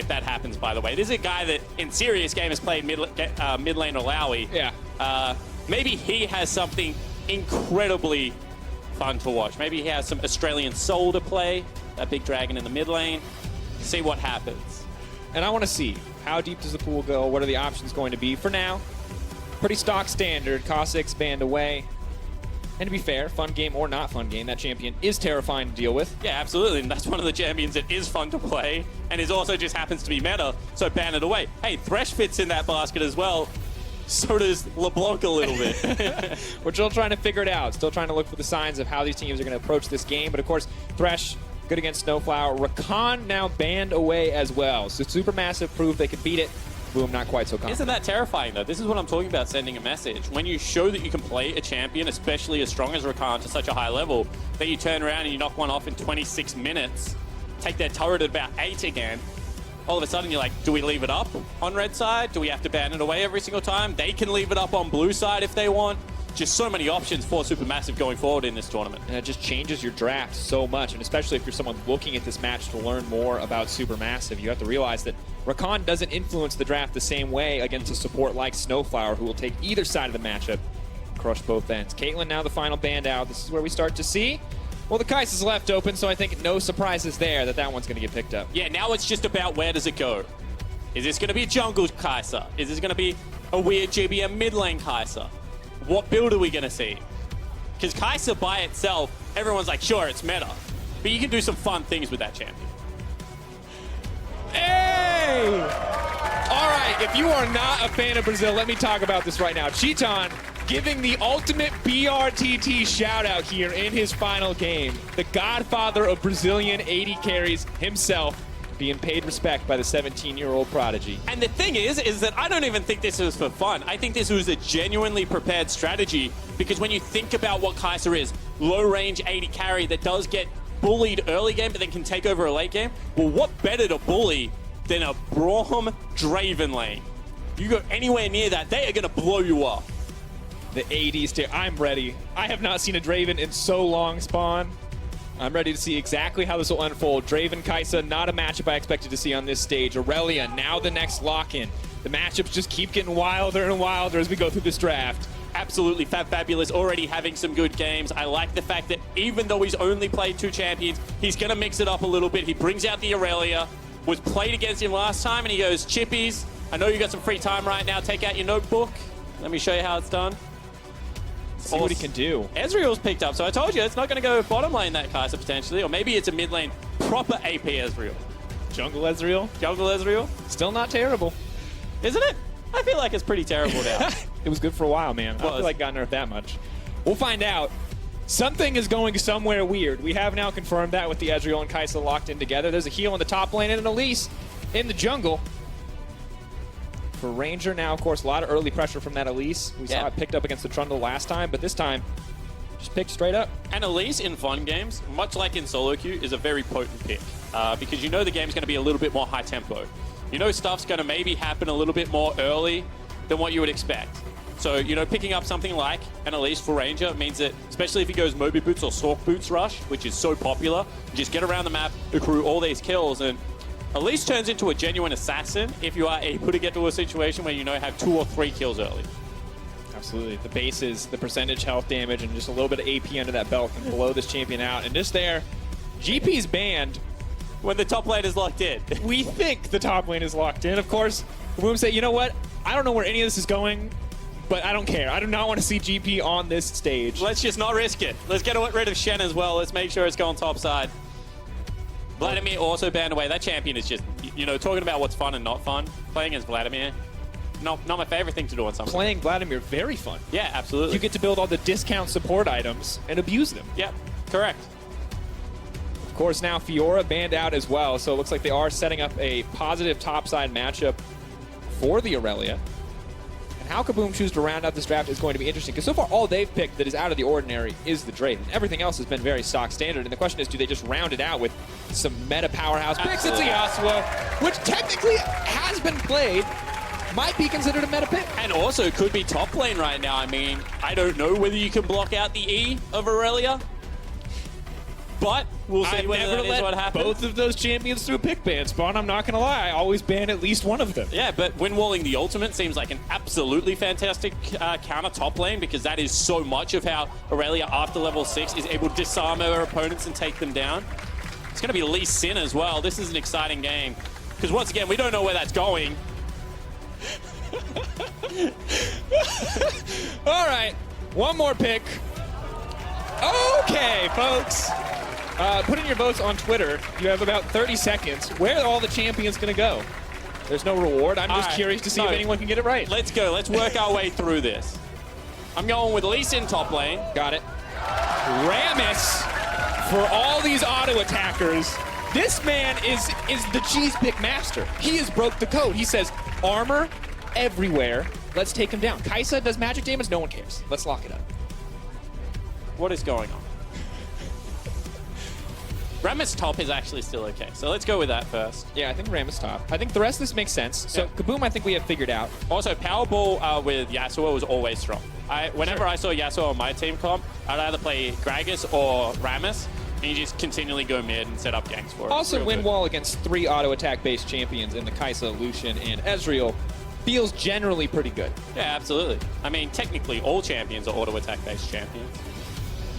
if that happens, by the way. This is a guy that, in serious game, has played mid lane Alawi. Yeah. Maybe he has something incredibly fun to watch. Maybe he has some Australian soul to play, that big dragon in the mid lane. See what happens. And I want to see, how deep does the pool go? What are the options going to be? For now, pretty stock standard. Kha'Zix banned away. And to be fair, fun game or not fun game, that champion is terrifying to deal with. Yeah, absolutely. And that's one of the champions that is fun to play and is also just happens to be meta, so ban it away. Hey, Thresh fits in that basket as well. So does LeBlanc a little bit. We're still trying to figure it out. Still trying to look for the signs of how these teams are going to approach this game. But of course, Thresh good against Snowflower. Rakan now banned away as well. So Supermassive proved they could beat it. Boom, not quite so confident. Isn't that terrifying, though? This is what I'm talking about, sending a message. When you show that you can play a champion, especially as strong as Rakan, to such a high level, that you turn around and you knock one off in 26 minutes, take their turret at about 8 again, all of a sudden you're like, do we leave it up on red side? Do we have to ban it away every single time? They can leave it up on blue side if they want. Just so many options for Supermassive going forward in this tournament. And it just changes your draft so much, and especially if you're someone looking at this match to learn more about Supermassive, you have to realize that Rakan doesn't influence the draft the same way against a support like Snowflower, who will take either side of the matchup and crush both ends. Caitlyn now the final band out. This is where we start to see, well, the Kais is left open, so I think no surprises there that one's going to get picked up. Yeah, now it's just about where does it go. Is this going to be a jungle Kai'Sa? Is this going to be a weird GBM mid lane Kai'Sa? What build are we going to see? Because Kai'Sa by itself, everyone's like, sure, it's meta. But you can do some fun things with that champion. Hey! All right, if you are not a fan of Brazil, let me talk about this right now. Cheaton giving the ultimate BRTT shout out here in his final game. The godfather of Brazilian 80 carries himself, being paid respect by the 17-year-old prodigy. And the thing is that I don't even think this was for fun. I think this was a genuinely prepared strategy, because when you think about what Kai'Sa is, low-range 80 carry that does get bullied early game but then can take over a late game, well, what better to bully than a Braum Draven lane? You go anywhere near that, they are going to blow you up. The 80s tier, I'm ready. I have not seen a Draven in so long, Spawn. I'm ready to see exactly how this will unfold. Draven, Kai'Sa, not a matchup I expected to see on this stage. Aurelia, now the next lock-in. The matchups just keep getting wilder and wilder as we go through this draft. Absolutely, Fabulous already having some good games. I like the fact that even though he's only played 2 champions, he's going to mix it up a little bit. He brings out the Aurelia, was played against him last time, and he goes, Chippies, I know you got some free time right now. Take out your notebook. Let me show you how it's done. See what he can do. Ezreal's picked up, so I told you it's not going to go bottom lane that Kai'Sa potentially, or maybe it's a mid lane proper AP Ezreal. Jungle Ezreal? Jungle Ezreal? Still not terrible. Isn't it? I feel like it's pretty terrible now. It was good for a while, man. I don't feel like got nerfed that much. We'll find out. Something is going somewhere weird. We have now confirmed that with the Ezreal and Kai'Sa locked in together. There's a heal in the top lane and an Elise in the jungle. For Ranger now, of course, a lot of early pressure from that Elise. We saw it picked up against the Trundle last time, but this time, just picked straight up. And Elise in fun games, much like in solo queue, is a very potent pick. Because you know the game's going to be a little bit more high tempo. You know stuff's going to maybe happen a little bit more early than what you would expect. So, you know, picking up something like an Elise for Ranger means that, especially if he goes Moby Boots or Sork Boots Rush, which is so popular, you just get around the map, accrue all these kills, and Elise turns into a genuine assassin if you are able to get to a situation where you know have 2 or 3 kills early. Absolutely. The bases, the percentage health damage, and just a little bit of AP under that belt can blow this champion out. And just there, GP's banned. When the top lane is locked in. We think the top lane is locked in. Of course, Boom say, you know what? I don't know where any of this is going, but I don't care. I do not want to see GP on this stage. Let's just not risk it. Let's get rid of Shen as well. Let's make sure it's going top side. Vladimir also banned away. That champion is just, you know, talking about what's fun and not fun. Playing as Vladimir, not my favorite thing to do on something. Playing Vladimir, very fun. Yeah, absolutely. You get to build all the discount support items and abuse them. Yep, correct. Of course, now Fiora banned out as well, so it looks like they are setting up a positive topside matchup for the Aurelia. And how Kaboom chooses to round out this draft is going to be interesting, because so far all they've picked that is out of the ordinary is the Draven. Everything else has been very stock standard, and the question is, do they just round it out with some meta powerhouse picks? It's a Yasuo, which technically has been played, might be considered a meta pick. And also could be top lane right now. I mean, I don't know whether you can block out the E of Aurelia. But we'll see I've whether never that is let what happens. both of those champions through pick ban spawn. I'm not going to lie. I always ban at least one of them. Yeah, but win-walling the ultimate seems like an absolutely fantastic counter top lane, because that is so much of how Aurelia, after level 6, is able to disarm her opponents and take them down. It's going to be Lee Sin as well. This is an exciting game, because once again, we don't know where that's going. All right, one more pick. Okay, folks. Put in your votes on Twitter. You have about 30 seconds. Where are all the champions going to go? There's no reward. I'm just curious to see if anyone can get it right. Let's go. Let's work our way through this. I'm going with Lee Sin top lane. Got it. Rammus for all these auto attackers. This man is the cheese pick master. He has broke the code. He says armor everywhere. Let's take him down. Kaisa does magic damage. No one cares. Let's lock it up. What is going on? Rammus top is actually still okay, so let's go with that first. Yeah, I think Rammus top. I think the rest of this makes sense. So Kaboom, I think we have figured out. Also, Powerball with Yasuo was always strong. Whenever I saw Yasuo on my team comp, I'd either play Gragas or Rammus, and you just continually go mid and set up ganks for it. Also, win wall against 3 auto attack based champions in the Kaisa, Lucian, and Ezreal feels generally pretty good. Yeah, absolutely. I mean, technically, all champions are auto attack based champions.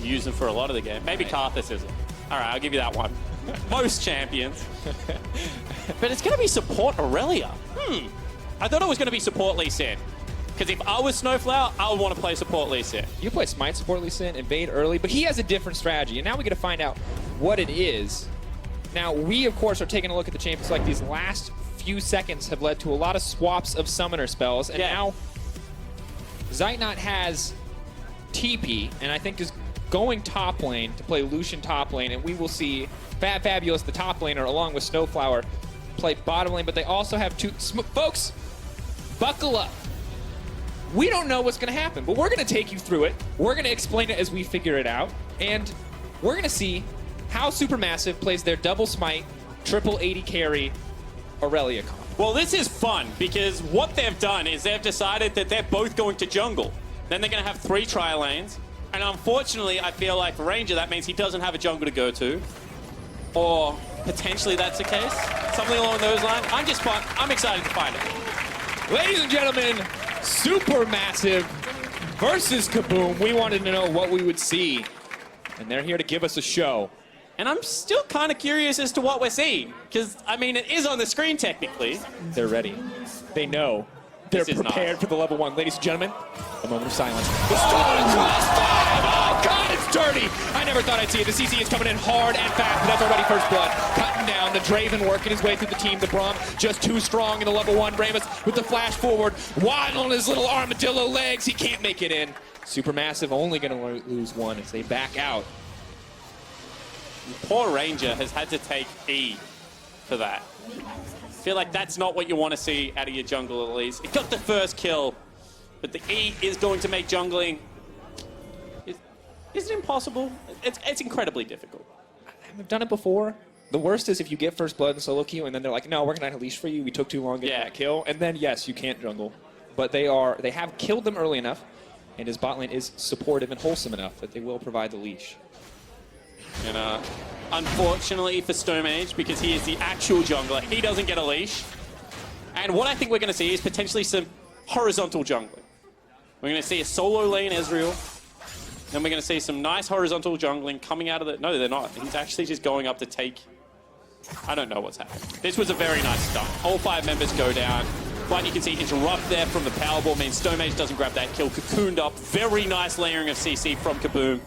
You use them for a lot of the game. Maybe Karthus isn't. All right, I'll give you that one. Most champions. But it's going to be support Aurelia. I thought it was going to be support Lee Sin. Because if I was Snowflower, I would want to play support Lee Sin. You play Smite support Lee Sin, invade early, but he has a different strategy. And now we get to find out what it is. Now, we, of course, are taking a look at the champions. Like, these last few seconds have led to a lot of swaps of summoner spells. And now, Zeitnot has TP, and I think is going top lane to play Lucian top lane, and we will see Fabulous, the top laner, along with Snowflower, play bottom lane, but they also have two... Folks, buckle up. We don't know what's going to happen, but we're going to take you through it. We're going to explain it as we figure it out, and we're going to see how Supermassive plays their double smite, triple 80 carry Aurelia comp. Well, this is fun, because what they've done is they've decided that they're both going to jungle. Then they're going to have 3 tri-lanes. And unfortunately, I feel like for Ranger, that means he doesn't have a jungle to go to. Or potentially that's the case. Something along those lines. I'm excited to find it. Ladies and gentlemen, Supermassive versus Kaboom. We wanted to know what we would see. And they're here to give us a show. And I'm still kind of curious as to what we're seeing. Because, I mean, it is on the screen technically. They're ready. They know. They're prepared for the level 1. Ladies and gentlemen, a moment of silence. The storm is oh, God, it's dirty. I never thought I'd see it. The CC is coming in hard and fast, but that's already first blood. Cutting down. The Draven working his way through the team. The Braum just too strong in the level 1. Rammus with the flash forward. Wide on his little armadillo legs. He can't make it in. Supermassive only going to lose 1 as they back out. Poor Ranger has had to take E for that. I feel like that's not what you want to see out of your jungle, at least. It got the first kill, but the E is going to make jungling... Is it impossible? It's incredibly difficult. I've done it before. The worst is if you get first blood in solo queue, and then they're like, no, we're going to leash for you. We took too long getting that kill. And then, yes, you can't jungle. But they have killed them early enough, and his bot lane is supportive and wholesome enough that they will provide the leash. And unfortunately for Stomage, because he is the actual jungler, he doesn't get a leash. And what I think we're going to see is potentially some horizontal jungling. We're going to see a solo lane Ezreal. Then we're going to see some nice horizontal jungling coming out of the... No, they're not. He's actually just going up to take... I don't know what's happening. This was a very nice start. All 5 members go down. But you can see interrupt there from the Powerball means Stomage doesn't grab that kill. Cocooned up. Very nice layering of CC from Kaboom.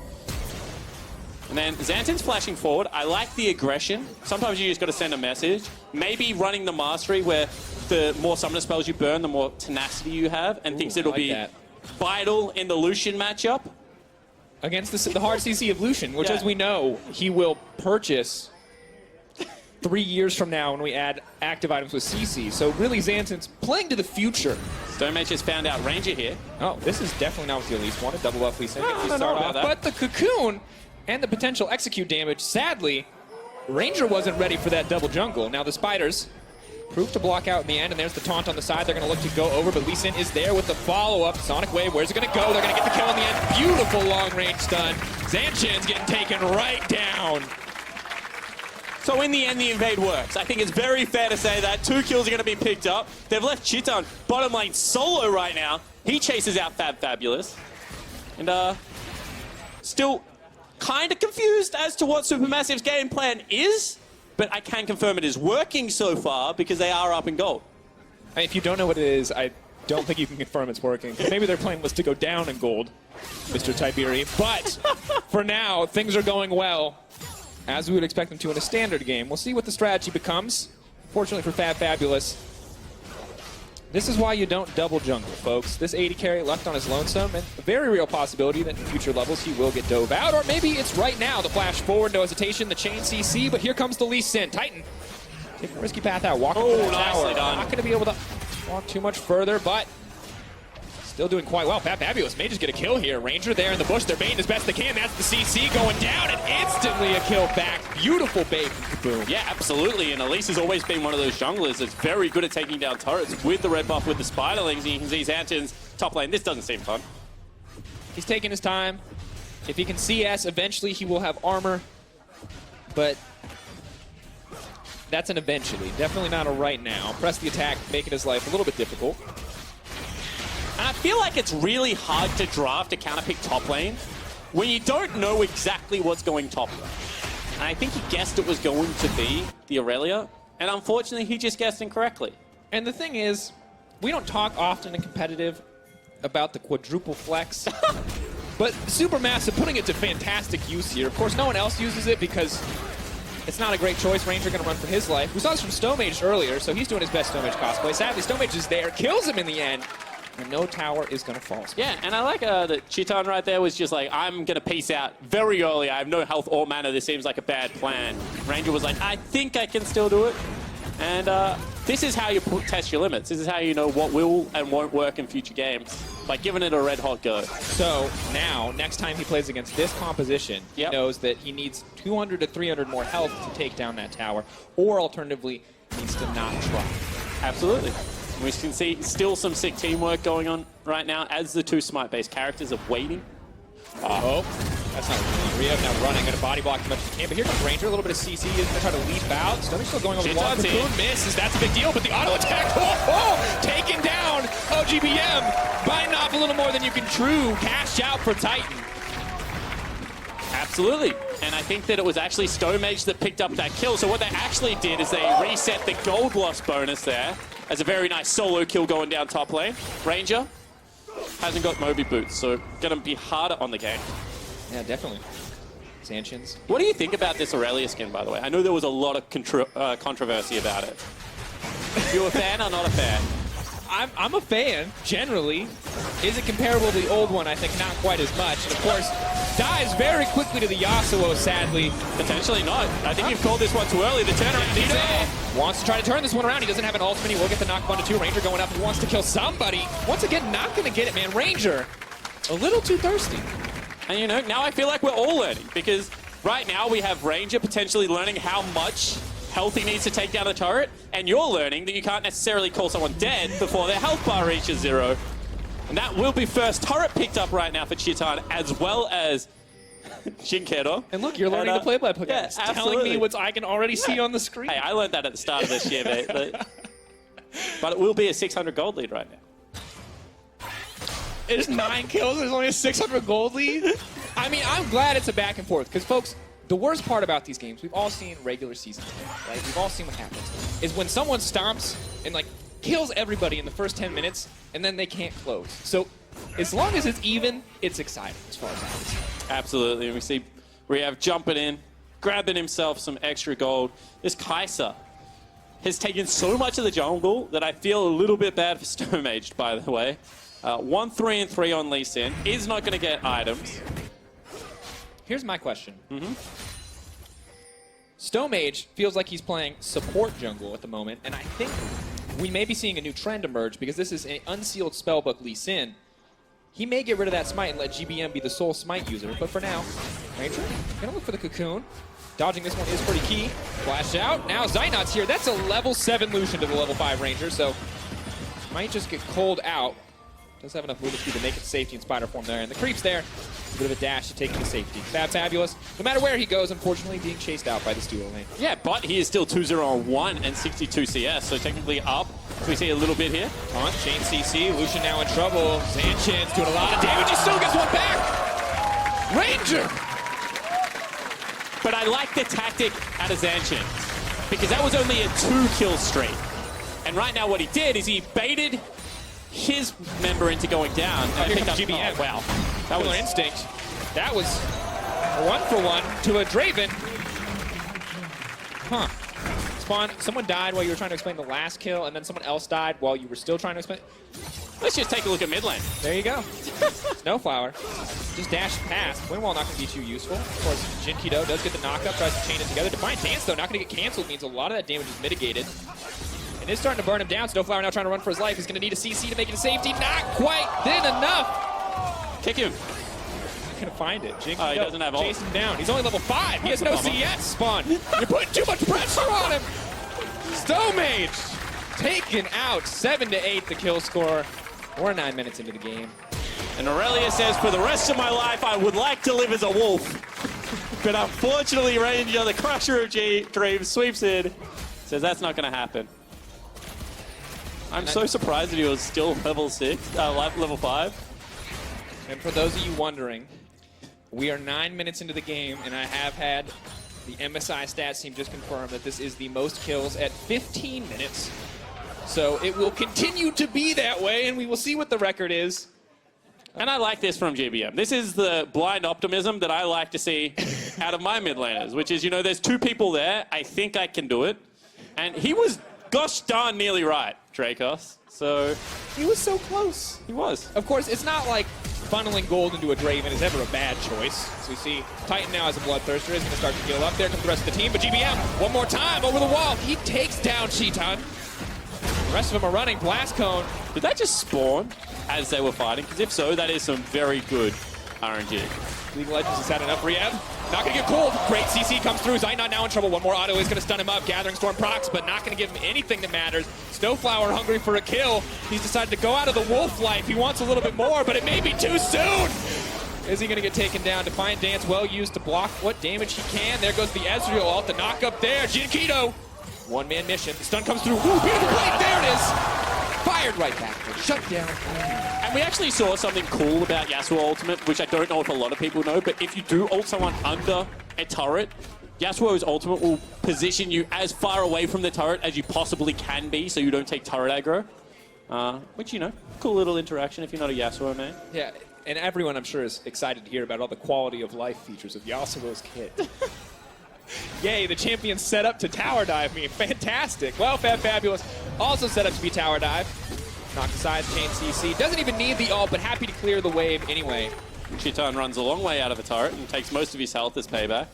And then Xantin's flashing forward. I like the aggression. Sometimes you just got to send a message. Maybe running the mastery where the more summoner spells you burn, the more tenacity you have, and thinks it'll be vital in the Lucian matchup. Against the hard CC of Lucian, which as we know, he will purchase 3 years from now when we add active items with CC. So really Xantin's playing to the future. Stomage has found out Ranger here. Oh, this is definitely not what you at least wanted. Double buff Lee Sin. I don't know about that. But the cocoon and the potential execute damage, sadly, Ranger wasn't ready for that double jungle. Now the spiders proof to block out in the end, and there's the taunt on the side. They're going to look to go over, but Lee Sin is there with the follow-up. Sonic Wave, where's it going to go? They're going to get the kill in the end. Beautiful long-range stun. Zanchen's getting taken right down. So in the end, the invade works. I think it's very fair to say that 2 kills are going to be picked up. They've left Chitan bottom lane solo right now. He chases out Fabulous. And still kind of confused as to what Supermassive's game plan is, but I can confirm it is working so far because they are up in gold. If you don't know what it is, I don't think you can confirm it's working. Maybe their plan was to go down in gold, Mr. Tiberi. But for now, things are going well, as we would expect them to in a standard game. We'll see what the strategy becomes. Fortunately for Fabulous, this is why you don't double jungle, folks. This 80 carry left on his lonesome, and a very real possibility that in future levels he will get dove out, or maybe it's right now. The flash forward, no hesitation, the chain CC, but here comes the Lee Sin. Titan taking a risky path out, walking through the tower. Not going to be able to walk too much further, but still doing quite well. Fabulous may just get a kill here. Ranger there in the bush. They're baiting as best they can. That's the CC going down, and instantly a kill back. Beautiful bait from Kaboom. Yeah, absolutely. And Elise has always been one of those junglers that's very good at taking down turrets with the red buff, with the spiderlings. And you can see Xantin's top lane. This doesn't seem fun. He's taking his time. If he can CS, eventually he will have armor. But that's an eventually. Definitely not a right now. Press the attack, making his life a little bit difficult. And I feel like it's really hard to draft a counterpick top lane when you don't know exactly what's going top lane. And I think he guessed it was going to be the Aurelia, and unfortunately he just guessed incorrectly. And the thing is, we don't talk often in competitive about the quadruple flex, but Supermassive putting it to fantastic use here. Of course, no one else uses it because it's not a great choice. Ranger going to run for his life. We saw this from Stomage earlier, so he's doing his best Stomage cosplay. Sadly, Stomage is there, kills him in the end. And no tower is going to fall. Yeah, and I like that Chitan right there was just like, I'm going to peace out very early. I have no health or mana. This seems like a bad plan. Ranger was like, I think I can still do it. And this is how you test your limits. This is how you know what will and won't work in future games, by giving it a red hot go. So now, next time he plays against this composition, he knows that he needs 200 to 300 more health to take down that tower, or alternatively, needs to not try. Absolutely. We can see still some sick teamwork going on right now as the 2 smite-based characters are waiting. Oh, that's not what we want. Riev now running, going to body block as much as he can, but here comes Ranger, a little bit of CC, he's going to try to leap out. Stomach still going over the wall. Cocoon misses, that's a big deal, but the auto attack, taken down. KBM biting off a little more than you can chew. Cash out for Titan. Absolutely. And I think that it was actually Stomage that picked up that kill. So what they actually did is they reset the gold loss bonus there as a very nice solo kill going down top lane. Ranger hasn't got Moby boots, so going to be harder on the game. Yeah, definitely. Sanctions. What do you think about this Aurelia skin, by the way? I know there was a lot of controversy about it. You a fan or not a fan? I'm a fan, generally. Is it comparable to the old one? I think not quite as much. And of course, dies very quickly to the Yasuo, sadly. Potentially not. I think you've called this one too early. The turnaround. Wants to try to turn this one around. He doesn't have an ultimate. He will get the knock 1-2. Ranger going up. He wants to kill somebody. Once again, not going to get it, man. Ranger, a little too thirsty. And you know, now I feel like we're all learning, because right now we have Ranger potentially learning how much health he needs to take down the turret, and you're learning that you can't necessarily call someone dead before their health bar reaches 0. And that will be first turret picked up right now for Chitan, as well as Shinkero. And look, you're learning to play by Pokemon. Yeah, telling me what I can already see on the screen. Hey, I learned that at the start of this year, mate. But it will be a 600 gold lead right now. It is 9 kills. There's only a 600 gold lead. I mean, I'm glad it's a back and forth, because folks, the worst part about these games, we've all seen regular seasons, right? We've all seen what happens, is when someone stomps and like kills everybody in the first 10 minutes, and then they can't close. So as long as it's even, it's exciting as far as I'm concerned. Absolutely. And we see Riev jumping in, grabbing himself some extra gold. This Kai'Sa has taken so much of the jungle that I feel a little bit bad for Stomaged, by the way. 1-3-3 on Lee Sin. Is not going to get items. Here's my question. Stomage feels like he's playing support jungle at the moment, and I think we may be seeing a new trend emerge, because this is an unsealed spellbook Lee Sin. He may get rid of that smite and let GBM be the sole smite user, but for now, Ranger gonna look for the cocoon. Dodging this one is pretty key. Flash out. Now Zainot's here. That's a level 7 Lucian to the level 5 Ranger, so might just get cold out. Does have enough movement speed to make it safety in spider form there. And the creep's there. A bit of a dash to take him to safety. Fabulous. No matter where he goes, unfortunately, being chased out by the duo lane. Yeah, but he is still 2-0 on 1 and 62 CS, so technically up. So we see a little bit here. On chain CC, Lucian now in trouble. Zanchin's doing a lot of damage. He still gets one back. Ranger. But I like the tactic out of Zanchin, because that was only a 2-kill streak. And right now what he did is he baited his member into going down. And Here picked up GBM. Oh, wow. That Killer was instinct. That was a 1-for-1 to a Draven. Huh. Spawn, someone died while you were trying to explain the last kill, and then someone else died while you were still trying to explain. Let's just take a look at mid lane. There you go. Snowflower. Just dash past. Windwall not going to be too useful. Of course, Jinkido does get the knockup, tries to chain it together. Defiant Dance, though, not going to get canceled, means a lot of that damage is mitigated. And it's starting to burn him down. Snowflower now trying to run for his life. He's going to need a CC to make it a safety. Not quite then enough. Kick him. He's going to find it. Jinkido He doesn't have ult. chase him down. He's only level 5. He has no That's a bummer. CS, Spawn. You're putting too much pressure on him. Stomage taken out. 7-8 the kill score. We're 9 minutes into the game. And Aurelia says, for the rest of my life, I would like to live as a wolf. But unfortunately, Ranger, the crusher of dreams, sweeps in. Says that's not going to happen. I'm so surprised that he was still level 5. And for those of you wondering, we are 9 minutes into the game, and I have had the MSI stats team just confirm that this is the most kills at 15 minutes. So it will continue to be that way, and we will see what the record is. And I like this from GBM. This is the blind optimism that I like to see out of my mid laners, which is, you know, there's 2 people there. I think I can do it. And he was, gosh darn, nearly right, Dracos. So He was so close. he was. Of course, it's not like funneling gold into a Draven is ever a bad choice. So we see Titan now as a Bloodthirster is going to start to heal up. There comes the rest of the team, but GBM, one more time, over the wall. He takes down Cheetan. The rest of them are running. Blast Cone. Did that just spawn as they were fighting? Because if so, that is some very good RNG. League of Legends has had enough rehab. Not going to get cold. Great CC comes through. Zainon now in trouble. One more auto is going to stun him up. Gathering Storm procs, but not going to give him anything that matters. Snowflower hungry for a kill. He's decided to go out of the wolf life. He wants a little bit more, but it may be too soon. Is he going to get taken down? Defiant Dance well used to block what damage he can. There goes the Ezreal ult. The knock up there. Jinkido. One-man mission. The stun comes through. Ooh, beautiful play. There it is. Fired right back. Shut down. And we actually saw something cool about Yasuo ultimate, which I don't know if a lot of people know, but if you do ult someone under a turret, Yasuo's ultimate will position you as far away from the turret as you possibly can be, so you don't take turret aggro. Which, you know, cool little interaction if you're not a Yasuo man. Yeah, and everyone, I'm sure, is excited to hear about all the quality of life features of Yasuo's kit. Yay, the champion set up to tower dive me. Fantastic. Well, Fabulous also set up to be tower dive. Knocked aside, chain CC. Doesn't even need the ult, but happy to clear the wave anyway. Cheetan runs a long way out of a turret and takes most of his health as payback.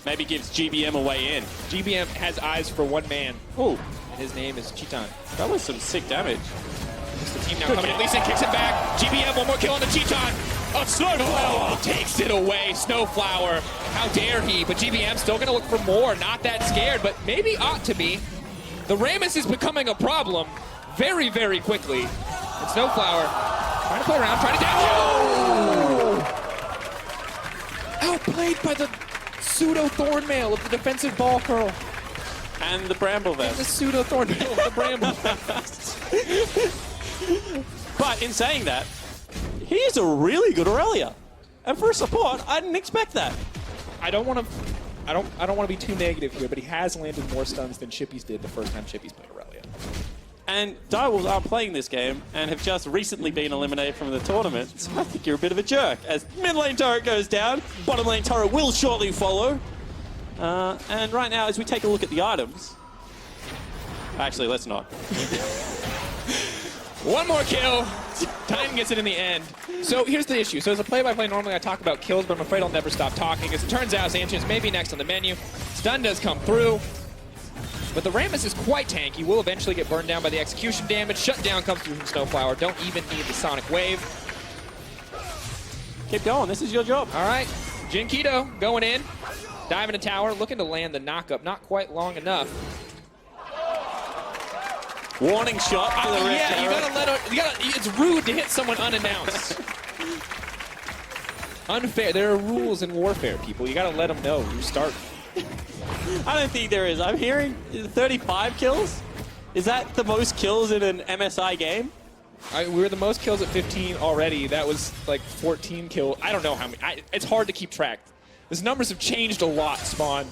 Maybe gives GBM a way in. GBM has eyes for one man. Ooh, And his name is Cheetan. that was some sick damage. The team now coming in. Lee Sin kicks him back. GBM, one more kill on the Cheetan. Oh, Snowflower takes it away. Snowflower, how dare he? But GBM still going to look for more. Not that scared, but maybe ought to be. The Rammus is becoming a problem very, very quickly. And Snowflower trying to play around, trying to down. Oh! Outplayed by the pseudo Thornmail of the defensive ball curl. And the Bramble The Vest. pseudo Thornmail of the Bramble. But in saying that, he is a really good Aurelia. And for a support, I didn't expect that. I don't want to be too negative here, but he has landed more stuns than Chippy's did the first time Chippy's played Aurelia. And Direwolves aren't playing this game and have just recently been eliminated from the tournament. So I think you're a bit of a jerk. As mid lane turret goes down, bottom lane turret will shortly follow. And right now, as we take a look at the items... Actually, let's not. One more kill. Titan gets it in the end. So here's the issue. So as a play-by-play, normally I talk about kills, but I'm afraid I'll never stop talking. As it turns out, Sanchez may be next on the menu. Stun does come through. But the Rammus is quite tanky. Will eventually get burned down by the execution damage. Shutdown comes through from Snowflower. Don't even need the Sonic Wave. Keep going. This is your job. All right. Jinkido going in. Diving a tower. Looking to land the knock-up. Not quite long enough. Warning shot for the Red yeah, you Terror. gotta let her, it's rude to hit someone unannounced. Unfair. There are rules in warfare, people. You gotta let them know you start. I don't think there is. I'm hearing 35 kills. Is that the most kills in an MSI game? We were the most kills at 15 already. That was like 14 kills. I don't know how many. It's hard to keep track. These numbers have changed a lot, Spawn.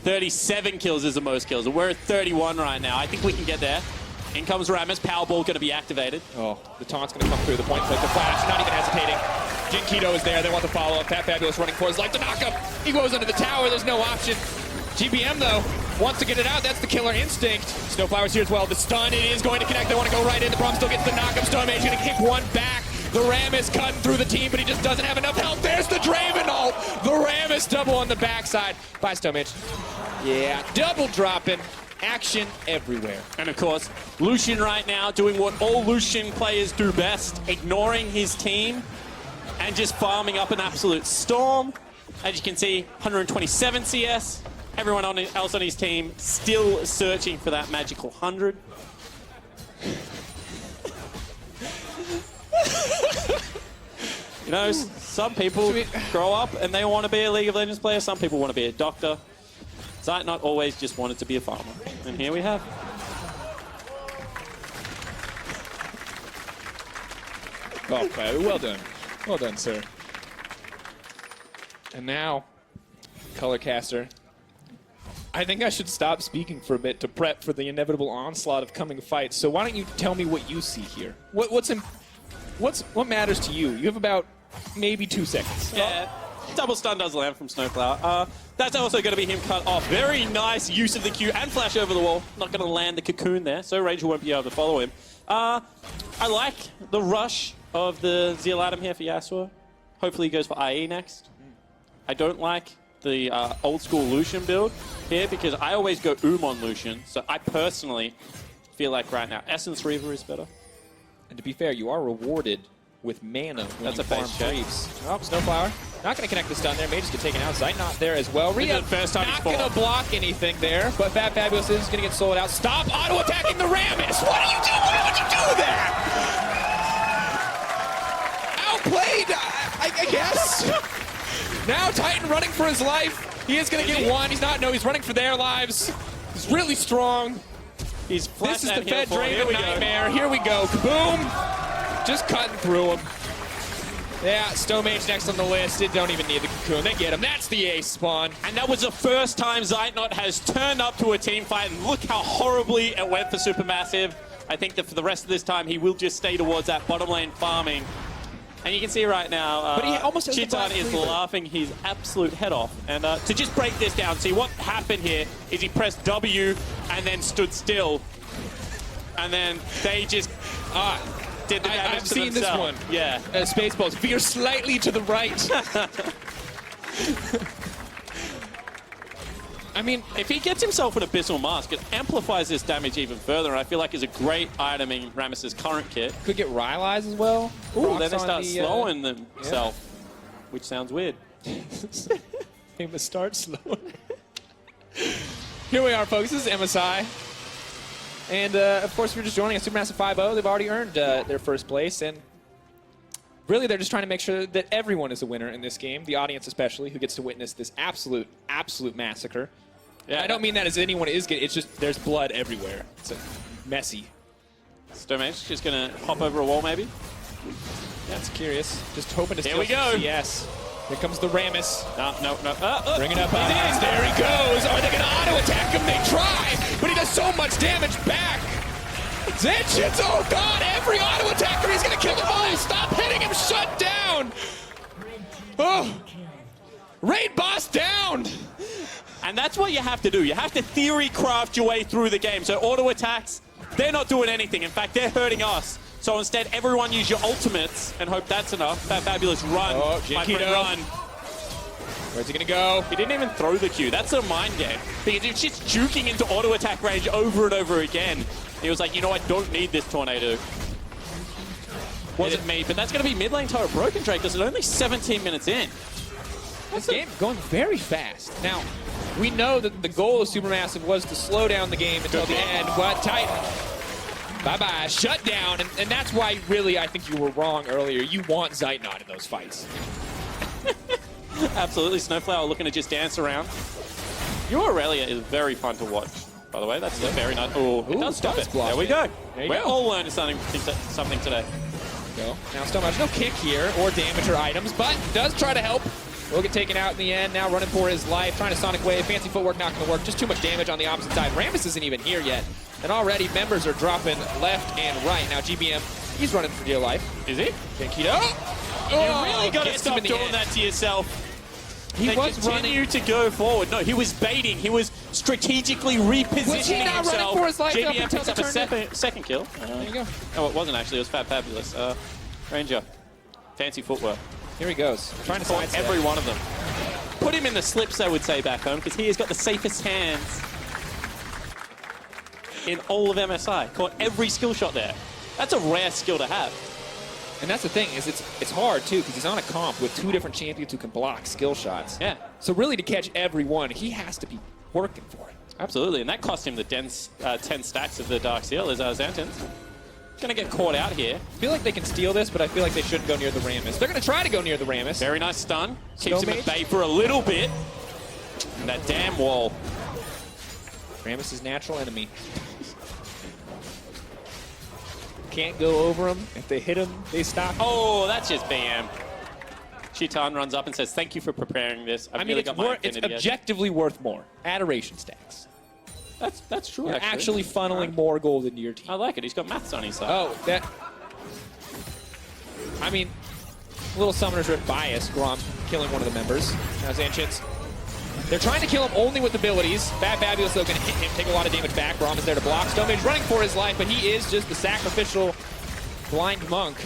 37 kills is the most kills. We're at 31 right now. I think we can get there. In comes Rammus. Powerball going to be activated. Oh, the taunt's going to come through. The point click, the flash, not even hesitating. Jinkito is there. They want the follow-up. Pat Fabulous running for his life. The knock-up. He goes under the tower. There's no option. KBM, though, wants to get it out. That's the killer instinct. Snowflower's here as well. The stun, it is going to connect. They want to go right in. The Brom still gets the knock-up. Stonemage's going to kick one back. The Ram is cutting through the team, but he just doesn't have enough health. There's the Draven ult. The Ram is double on the backside. Bye, Stonemage. Yeah, double dropping. Action everywhere. And of course, Lucian right now doing what all Lucian players do best, ignoring his team and just farming up an absolute storm. As you can see, 127 CS. Everyone else on his team still searching for that magical 100. You know, some people grow up and they want to be a League of Legends player. Some people want to be a doctor. Zeitnot always just wanted to be a farmer. And here we have. Oh, well done. Well done, sir. And now, Colorcaster. I think I should stop speaking for a bit to prep for the inevitable onslaught of coming fights. So why don't you tell me what you see here? What matters to you? You have about maybe 2 seconds. Yeah, double stun does land from Snowflower. That's also going to be him cut off. Very nice use of the Q and flash over the wall. Not going to land the cocoon there, so Rangel won't be able to follow him. I like the rush of the Zeal Adam here for Yasuo. Hopefully he goes for IE next. I don't like the old school Lucian build here because I always go on Lucian. So I personally feel like right now Essence Reaver is better. And to be fair, you are rewarded with mana when you farm creeps. Oh, Snowflower. Not going to connect the stun there. May just get taken out. Zeitnot there as well. Rhea first time not going to block anything there, but Fat Fabulous is going to get sold out. Stop auto-attacking the Rammus! What are you doing? Why would you do that? Outplayed, I guess. Now Titan running for his life. He is going to get one. He's not. No, he's running for their lives. He's really strong. This is the Fed Draven Nightmare. Here we go. Kaboom! Just cutting through him. Yeah, Stomage next on the list. They don't even need the cocoon. They get him. That's the ace spawn. And that was the first time Zeitnot has turned up to a team fight. And look how horribly it went for Supermassive. I think that for the rest of this time, he will just stay towards that bottom lane farming. And you can see right now, but he almost has Chitan is laughing his absolute head off. And to just break this down, see what happened here is he pressed W and then stood still. And then they just did the damage I've to seen themselves. this one. Yeah. Spaceballs veer slightly to the right. I mean, if he gets himself an Abyssal Mask, it amplifies this damage even further, and I feel like it's a great item in Rammus's current kit. Could get Rylai's as well. Ooh, then they start slowing themselves, which sounds weird. They must start slowing. Here we are, folks. This is MSI. And, of course, if you're just joining us, Supermassive 5-0, they've already earned their first place, and really, they're just trying to make sure that everyone is a winner in this game, the audience especially, who gets to witness this absolute massacre. Yeah, I don't mean that as anyone is getting, it's just there's blood everywhere. It's messy. Stomage just going to hop over a wall, maybe? That's curious. Just hoping to steal we go. CS. Here comes the Rammus. No. Bring it up. There he goes. Are they going to auto-attack him? They try, but he does so much damage back. Zenshit's, oh god, every auto attacker, he's gonna kill them all. Stop hitting him, shut down. Oh, raid boss down. And that's what you have to do. You have to theory craft your way through the game. So auto attacks, they're not doing anything. In fact, they're hurting us. So instead, everyone use your ultimates and hope that's enough. That fabulous run. Oh, my friend, run. Where's he gonna go? He didn't even throw the Q. That's a mind game. Because he's just juking into auto attack range over and over again. He was like, you know, I don't need this tornado. Wasn't me, but that's going to be mid lane tower broken, Drake, because it's only 17 minutes in. This game going very fast. Now, we know that the goal of Supermassive was to slow down the game until the end, but Titan Bye-bye. Shut down. And that's why, really, I think you were wrong earlier. You want Zeitnot in those fights. Absolutely. Snowflower looking to just dance around. Your Aurelia is very fun to watch, by the way. That's a very nice... Oh, it does stop it. There we go. We're all learning something today. Go. Now, still much no kick here or damage or items, but does try to help. Will get taken out in the end. Now running for his life, trying to Sonic Wave. Fancy footwork not going to work. Just too much damage on the opposite side. Rammus isn't even here yet. And already members are dropping left and right. Now GBM, he's running for dear life. Is he? Genkido. You really got to stop doing that to yourself. He was continue to go forward. No, he was baiting. He was strategically repositioning was he not himself. Running for his life JBM picks up a second kill. There you go. No, it wasn't actually. It was Fabulous. Ranger, fancy footwork. Here he goes. Trying to find every one of them. Put him in the slips, I would say, back home, because he has got the safest hands in all of MSI. Caught every skill shot there. That's a rare skill to have. And that's the thing, is it's hard, too, because he's on a comp with 2 different champions who can block skill shots. Yeah. So really, to catch every one, he has to be working for it. Absolutely, and that cost him the 10 stacks of the Dark Seal, is Xantans. Gonna get caught out here. I feel like they can steal this, but I feel like they shouldn't go near the Rammus. They're gonna try to go near the Rammus. Very nice stun. Keeps him at bay for a little bit. And that damn wall. Rammus' natural enemy. Can't go over him. If they hit him, they stop him. Oh, that's just BM. Chitan runs up and says, "Thank you for preparing this. I mean, it's objectively worth more. Adoration stacks. That's true. You're actually funneling more gold into your team. I like it. He's got maths on his side. Oh, that. I mean, little summoners are biased. Grom killing one of the members. Now Xantans. They're trying to kill him only with abilities. Fabulous, though, going to hit him, take a lot of damage back. Grom is there to block. Stonemage's running for his life, but he is just the sacrificial blind monk.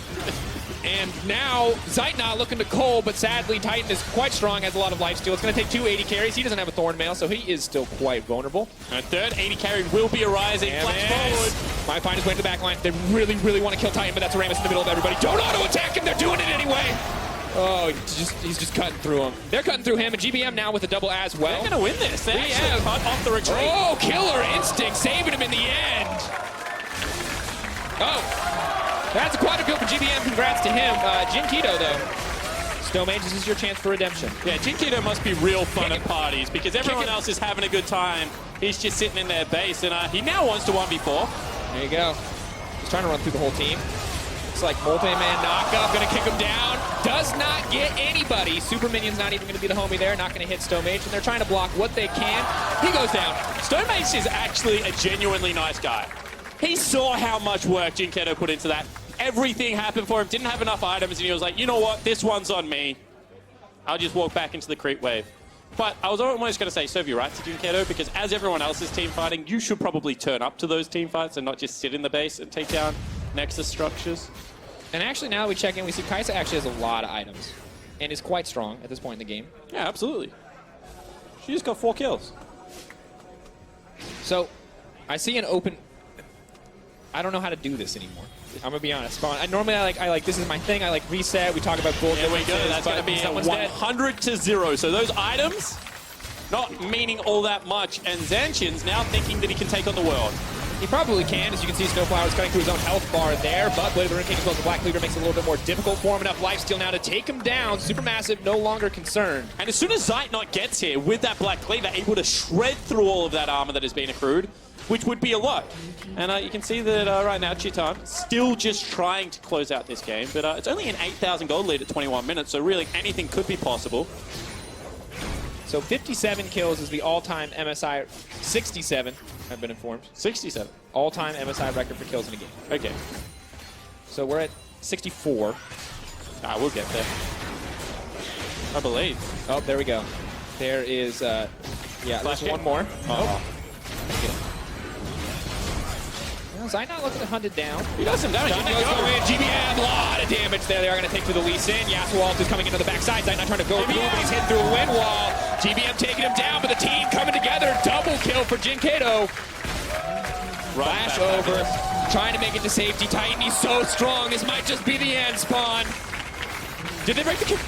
And now, Zeitnot looking to Cole, but sadly, Titan is quite strong, has a lot of lifesteal. It's going to take 2 80 carries. He doesn't have a Thorn Mail, so he is still quite vulnerable. And a third 80 carry will be arising. Flash forward. Might find his way to the back line. They really, really want to kill Titan, but that's a Rammus in the middle of everybody. Don't auto-attack him. They're doing it anyway. Oh, he's just cutting through him. They're cutting through him, and GBM now with a double as well. They're going to win this. They actually cut off the retreat. Oh, killer instinct, saving him in the end. Oh. That's a quadra kill for GBM. Congrats to him. Genkido, though. Stonmage, this is your chance for redemption. Yeah, Genkido must be real fun at parties because everyone else is having a good time. He's just sitting in their base, and he now wants to 1v4. There you go. He's trying to run through the whole team. It's like multi-man knockup, gonna kick him down. Does not get anybody. Super Minion's not even gonna be the homie there. Not gonna hit Stonmage, and they're trying to block what they can. He goes down. Stonmage is actually a genuinely nice guy. He saw how much work Genkido put into that. Everything happened for him. Didn't have enough items, and he was like, you know what? This one's on me. I'll just walk back into the creep wave. But I was almost going to say, serve you right to Genkido, because as everyone else is team fighting, you should probably turn up to those team fights and not just sit in the base and take down Nexus structures. And actually, now we check in, we see Kai'Sa actually has a lot of items and is quite strong at this point in the game. Yeah, absolutely. She just got 4 kills. So, I see an open... I don't know how to do this anymore. I'm gonna be honest. Normally, I like this is my thing. I like reset. We talk about gold. There we go. That's gonna be 100 to 0. So those items, not meaning all that much. And Xantans now thinking that he can take on the world. He probably can. As you can see, Snowflower's cutting through his own health bar there. But Blade of the Rune King as well as the Black Cleaver makes it a little bit more difficult for him. Enough lifesteal now to take him down. Supermassive, no longer concerned. And as soon as Zeitnot gets here with that Black Cleaver, able to shred through all of that armor that has been accrued, which would be a lot. And you can see that right now, Chitan still just trying to close out this game, but it's only an 8,000 gold lead at 21 minutes, so really anything could be possible. So 57 kills is the all-time MSI, 67, I've been informed. 67. All-time MSI record for kills in a game. Okay. So we're at 64. We'll get there. I believe. Oh, there we go. There is, yeah, there's one more. Oh. Zeitnot looking to hunt it down. He does some damage. GBM, a lot of damage there. They are going to take through the Lee Sin. Yasuo is coming into the backside. Zeitnot trying to go through, but he's hitting through a wind wall. GBM taking him down, but the team coming together. Double kill for Genkido. Flash over, trying to make it to safety. Titan, he's so strong. This might just be the end, Spawn. Did they break the kill?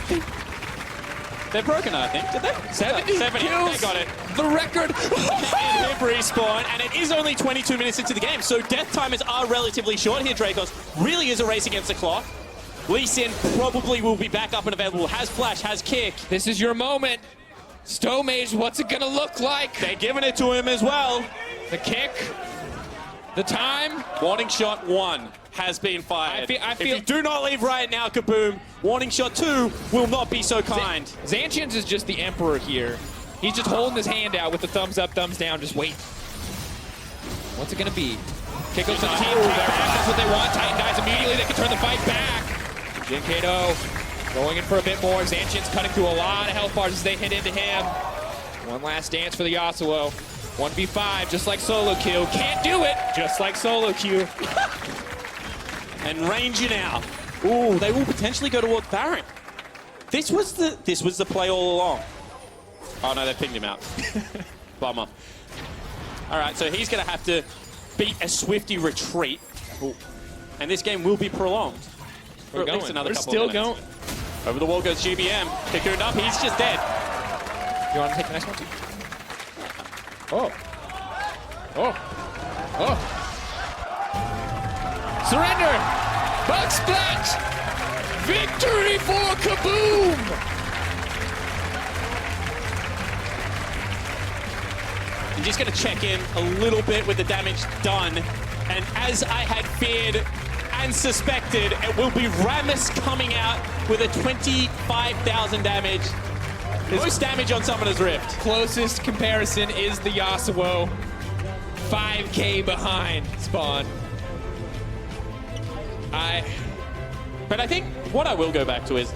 They've broken it, I think. Did they? 70 kills. They got it. The record. Hip respawn, and it is only 22 minutes into the game, so death timers are relatively short here. Dracos really is a race against the clock. Lee Sin probably will be back up and available. Has flash, has kick. This is your moment. Stomage, what's it gonna look like? They're giving it to him as well. The kick. The time. Warning shot 1 has been fired. I feel if you do not leave right now, Kaboom, warning shot 2 will not be so kind. Zancians is just the emperor here. He's just holding his hand out with the thumbs up, thumbs down, just wait. What's it gonna be? Kick goes to the team, that's what they want. Titan dies immediately, they can turn the fight back. Jin Kato going in for a bit more. Zancians cutting through a lot of health bars as they hit into him. One last dance for the Yasuo. 1v5, just like solo queue. Can't do it, just like solo queue. And Ranger now. Ooh, they will potentially go towards Baron. This was the play all along. Oh no, they pinged him out. Bummer. All right, so he's gonna have to beat a Swifty retreat. Ooh. And this game will be prolonged. We're at least another couple of minutes. Over the wall goes GBM. Cocooned up, he's just dead. You want to take the next one too? Oh. Oh. Oh. Surrender! Bug splat! Victory for Kaboom! I'm just going to check in a little bit with the damage done. And as I had feared and suspected, it will be Rammus coming out with a 25,000 damage. Most damage on Summoner's Rift. Closest comparison is the Yasuo. 5K behind Spawn. But I think what I will go back to is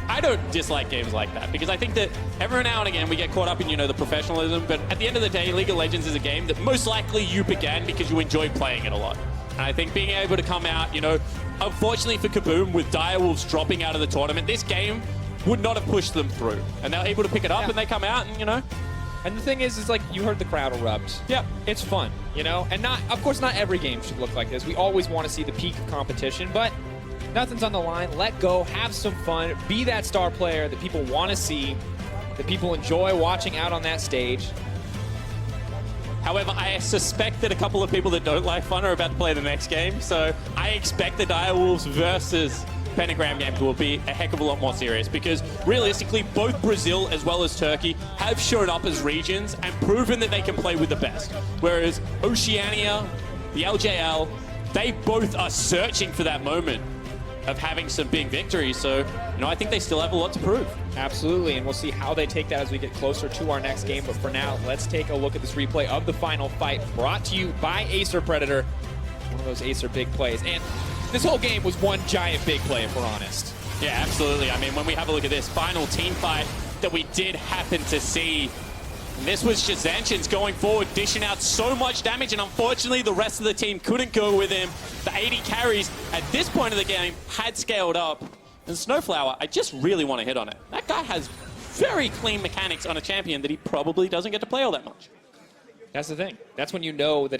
I don't dislike games like that because I think that every now and again we get caught up in, you know, the professionalism, but at the end of the day, League of Legends is a game that most likely you began because you enjoy playing it a lot. And I think being able to come out, you know, unfortunately for Kaboom, with Direwolves dropping out of the tournament, this game would not have pushed them through. And they're able to pick it up and they come out and, you know. And the thing is like, you heard the crowd erupt. Yep. It's fun, you know? And of course, not every game should look like this. We always want to see the peak of competition, but nothing's on the line. Let go, have some fun, be that star player that people want to see, that people enjoy watching out on that stage. However, I suspect that a couple of people that don't like fun are about to play the next game, so I expect the Direwolves versus Pentagram game will be a heck of a lot more serious because realistically, both Brazil as well as Turkey have shown up as regions and proven that they can play with the best. Whereas Oceania, the LJL, they both are searching for that moment of having some big victories. So, you know, I think they still have a lot to prove. Absolutely, and we'll see how they take that as we get closer to our next game. But for now, let's take a look at this replay of the final fight brought to you by Acer Predator. One of those Acer big plays. And this whole game was one giant big play, if we're honest. Yeah, absolutely. I mean, when we have a look at this final team fight that we did happen to see, this was just Zancians going forward, dishing out so much damage, and unfortunately the rest of the team couldn't go with him. The 80 carries at this point of the game had scaled up. And Snowflower, I just really want to hit on it. That guy has very clean mechanics on a champion that he probably doesn't get to play all that much. That's the thing. That's when you know that his